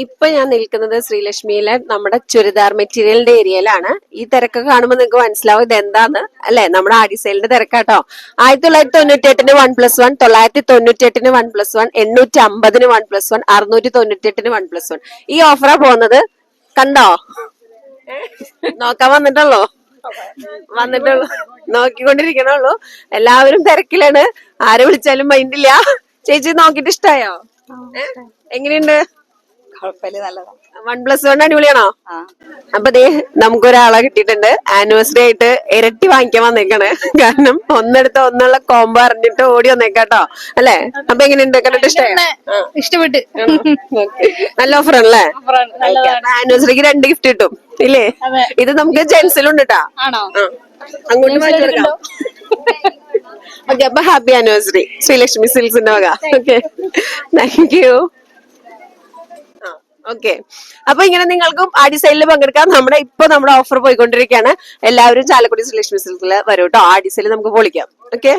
ഇപ്പൊ ഞാൻ നിൽക്കുന്നത് ശ്രീലക്ഷ്മിയിലെ നമ്മുടെ ചുരിദാർ മെറ്റീരിയലിന്റെ ഏരിയയിലാണ്. ഈ തിരക്ക് കാണുമ്പോൾ നിങ്ങൾക്ക് മനസ്സിലാവും ഇത് എന്താന്ന് അല്ലെ, നമ്മുടെ ആഡിസെയിലിന്റെ തിരക്കാട്ടോ. 1998-ന് 1+1, 998-ന് 1+1, 850-ന് 1+1, 698-ന് 1+1. ഈ ഓഫറാ പോകുന്നത്. കണ്ടോ? നോക്കാൻ വന്നിട്ടുള്ളൂ, നോക്കിക്കൊണ്ടിരിക്കണുള്ളൂ. എല്ലാവരും തിരക്കിലാണ്, ആരെ വിളിച്ചാലും മൈൻഡില്ല. ചേച്ചി നോക്കിട്ട് ഇഷ്ടായോ? എങ്ങനെയുണ്ട്? 1+1 അടിപൊളിയാണോ? അപ്പൊ ദേ നമുക്കൊരാളെ കിട്ടിയിട്ടുണ്ട്. ആനിവേഴ്സറി ആയിട്ട് ഇരട്ടി വാങ്ങിക്കാൻ വന്നേക്കാണ്. കാരണം ഒന്നെടുത്ത് ഒന്നുള്ള കോംബോ അറിഞ്ഞിട്ട് ഓടി വന്നേക്കാട്ടോ അല്ലെ. അപ്പൊ എങ്ങനെയുണ്ട്? കണ്ടിട്ട് ഇഷ്ടപ്പെട്ട്. നല്ല ഓഫർ ആണല്ലേ? ആനിവേഴ്സറിക്ക് 2 ഗിഫ്റ്റ് കിട്ടും ഇല്ലേ? ഇത് നമുക്ക് ജെൻസിലുണ്ട് കേട്ടാ. അങ്ങോട്ട് മാറ്റി കൊടുക്കാം. ഓക്കെ, അപ്പൊ ഹാപ്പി ആനിവേഴ്സറി ശ്രീലക്ഷ്മി സിൽക്സിന്റെ വക. Okay, thank you. ഓക്കെ, അപ്പൊ ഇങ്ങനെ നിങ്ങൾക്കും ആഡിസെയിലിൽ പങ്കെടുക്കാം. നമ്മുടെ ഓഫർ പോയിക്കൊണ്ടിരിക്കുകയാണ്. എല്ലാവരും ചാലക്കുടി ശ്രീലക്ഷ്മി സിൽക്കില് വരും കേട്ടോ. ആഡിസെയിൽ നമുക്ക് പൊളിക്കാം. ഓക്കെ.